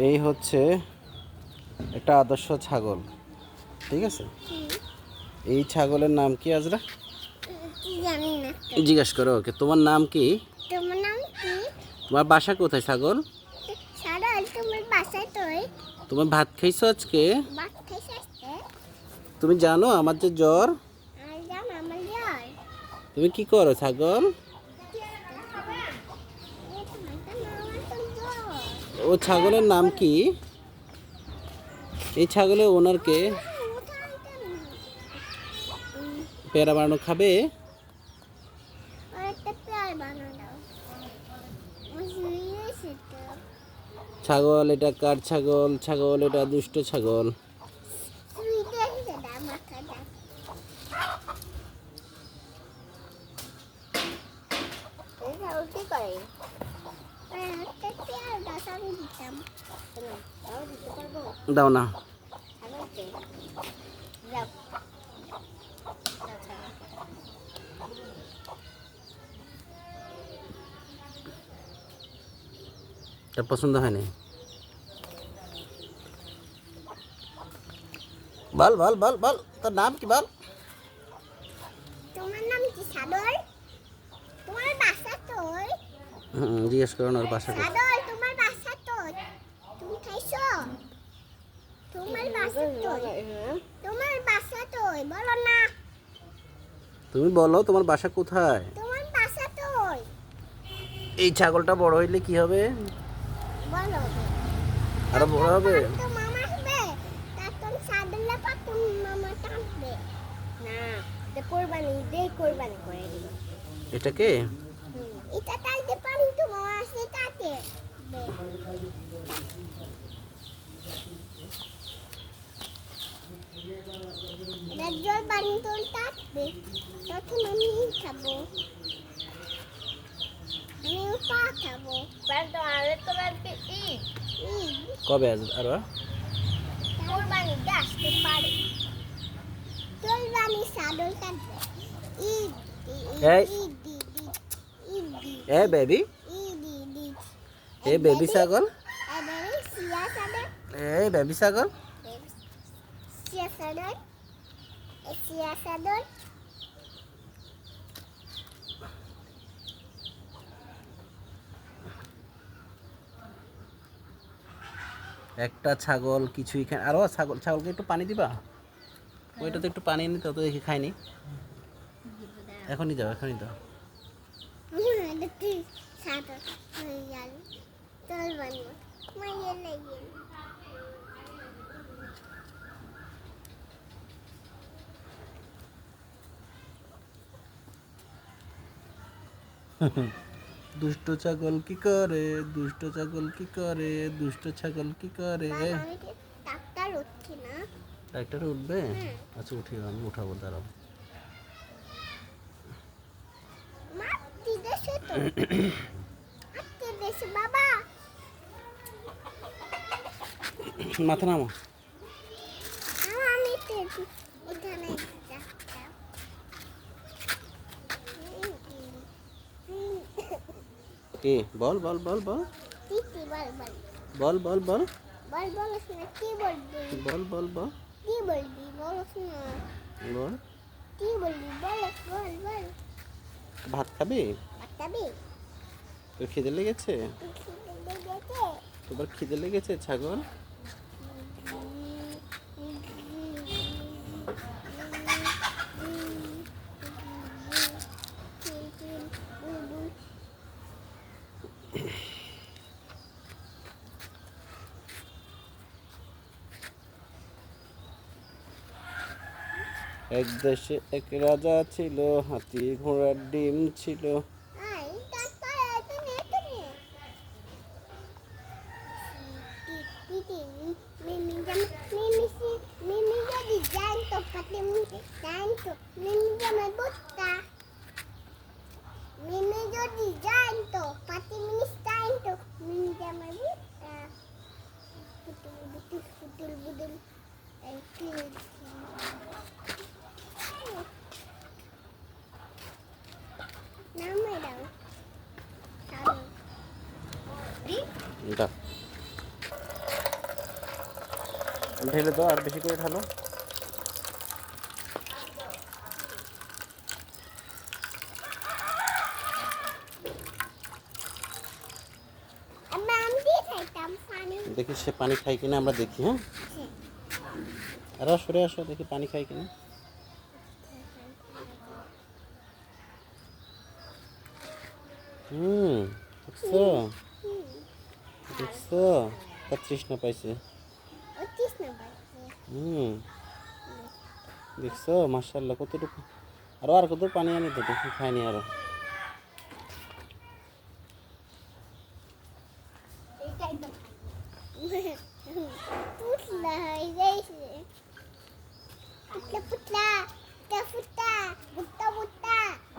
এই হচ্ছে একটা আদর্শ ছাগল, ঠিক আছে? এই ছাগলের নাম কি আজরা? জানি না। জিজ্ঞেস করো ওকে, তোমার নাম কি? তোমার নাম কি? তোমার বাসা কোথায় ছাগল? সারাল তোমার বাসায় তোই তোমার ভাত খাইছো আজকে? ভাত খাইছে আসতে? তুমি জানো আমার যে জ্বর? আর জান আমার যাই। তুমি কি করো ছাগল? ও ছাগলের নাম কি? এই ছাগলের ওনার কে? পেয়ারা বানানো খাবে? ছাগল এটা কার ছাগল? ছাগল এটা দুষ্ট ছাগল। দাও না। এটা পছন্দ হয়নি। বল বল বল বল, তোর নাম কি বল? তোমার নাম কি সাদর? তোমার বাসা তোর? জিজ্ঞেস করো না ওর বাসা কোথায়। সাদর তোমার বাসা তোর? তুমি খাইছো? তোমার বাসা তোর? তোমার বাসা তোর বলো না। তুমি বলো তোমার বাসা কোথায়? তোমার বাসা তোর এই ছাগলটা বড় হইলে কি হবে? বলো। আরো বড় হবে। তো মামা হবে। তারপর সাদুল্লা পাতুন মামা টানবে না। তো কোরবানি করে দিব। এটাকে এটা টানতে পারি তো মামা আসলে তাতে জল পানি তোল টাকবে। তখন আমি খাবো। আমি পা খাবো। ঈদ কবে আরো? কোরবানি আসতে পারে। কোরবানি সাদল কাটবে। ঈদ এই ঈদ ঈদ ঈদ ঈদ এ বেবি, ঈদ ঈদ ঈদ এ বেবি ছাগল, এবারে সিয়া সাদর এই বেবি ছাগল। সিয়া সাদর সিয়া সাদর একটা ছাগল কিছুই খায়। আরো ছাগলকে একটু পানি দিবা। ওইটাতে একটু পানি এনে তো দেখি খায়নি। এখনই দাও, এখনই দাও। সাদর হয়ে গেল। তোর বানিয়ে মাইয়ে লেগে দুষ্ট ছাগল কি করে, দুষ্ট ছাগল কি করে, দুষ্ট ছাগল কি করে। ডাক্তার উঠছি না। ডাক্তার উঠবে? আচ্ছা উঠিও, আমি উঠাবো, দাঁড়াও। মা দিদেছে তো আজকে দেশে বাবা মাথা নামো। আমি তো এখানে যাচ্ছি। কি বল বল বল বল দিদি বল বল বল বল বল বল বল শোনা কি বলবি? বল বল বল কি বলবি বল শোনা বল। কি বলবি বল বল বল। ভাত খাবি? বাতাবি তোর খিদে লেগেছে? দেখে তোমার খিদে লেগেছে ছাগল? এক দেশে এক রাজা ছিল, হাতি ঘোড়ার ডিম ছিল। আই তারপর তুমি তুমি দিদি মিমি মিমি যদি জানতো পাতে জানতো মিমি জামা বুঝতা মিমি যদি জানতো পাতে মিনিস জানতো মিমি জামা বুঝতা পুতুল বুদুল নামে দাও এটা ঢেলে দাও, আর বেশি করে ঢালো। আমি দিয়ে খাইতাম পানি। দেখি সে পানি খায় কিনা আমরা দেখি। হ্যাঁ, আর সরে আসো, দেখি পানি খায় কিনা। দেখছো, দেখছো তার তৃষ্ণা পাইছে। দেখছো, মাশাআল্লাহ কতটুকু। আর কত পানি আনি তো, দেখি খায়নি আরো। পুতলা হয়ে গেছে। পুতলা পুতলা পুতলা পুতলা পুতলা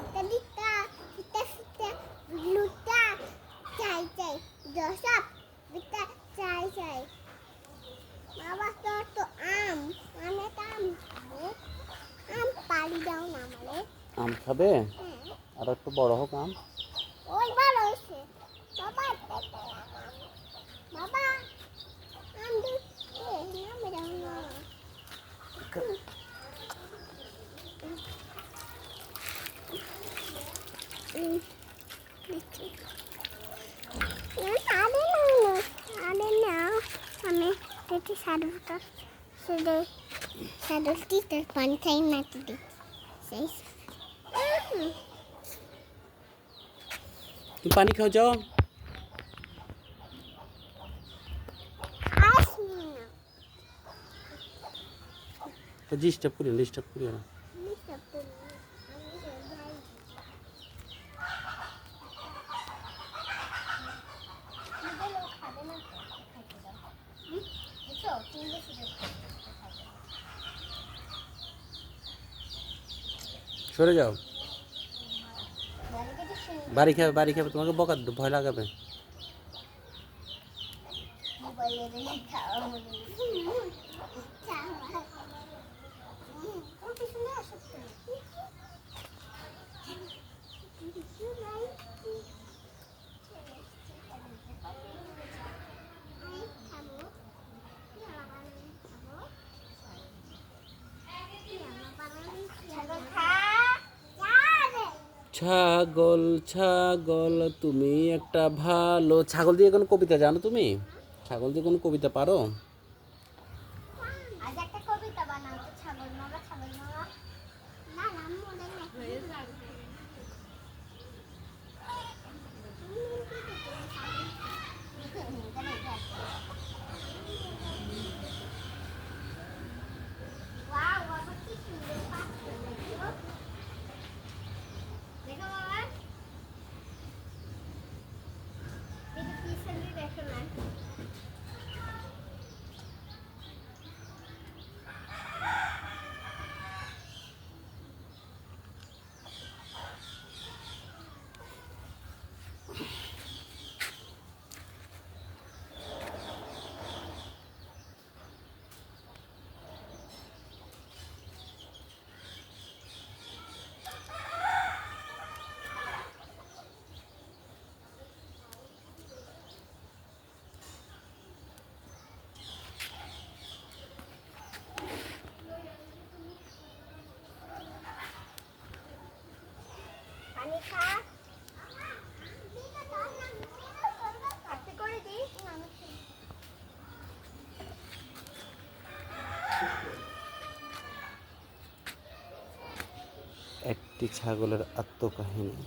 পুতলা পুতলা পুতলা লুটা চাই চাই দশপ পুতলা চাই চাই। বাবা তোর তো আম, মানে আম পাড়ি দাও না আমারে। আম খাবে? আর একটু বড় হোক আম। ওই ভালো হয়েছে বাবা। বাবা আম দিচ্ছে নামে দাও না। আমি দেখি সাধুটা শুধু সাধুটি তার পান্থাই মাটি দিই সেই তুমি পানি খাও, যাও। ডিস্টার্ব করিও না। সরে যাও। বাড়ি খাবে, তোমাকে বকা দিতে ভয় লাগাবে। ছাগল ছাগল তুমি একটা ভালো ছাগল দিয়ে কোনো কবিতা জানো তুমি? ছাগল দিয়ে কোনো কবিতা পারো? আজ একটা কবিতা বানাও তো, ছাগল মামা না না মনে নেই। ওয়াও বাবা কি সুন্দর পাখি দেখো। দেখো বাবা, দেখো কি সুন্দর দেখো না। পানি খা। আস্তে করে দিই। একটি ছাগলের আত্মকাহিনী।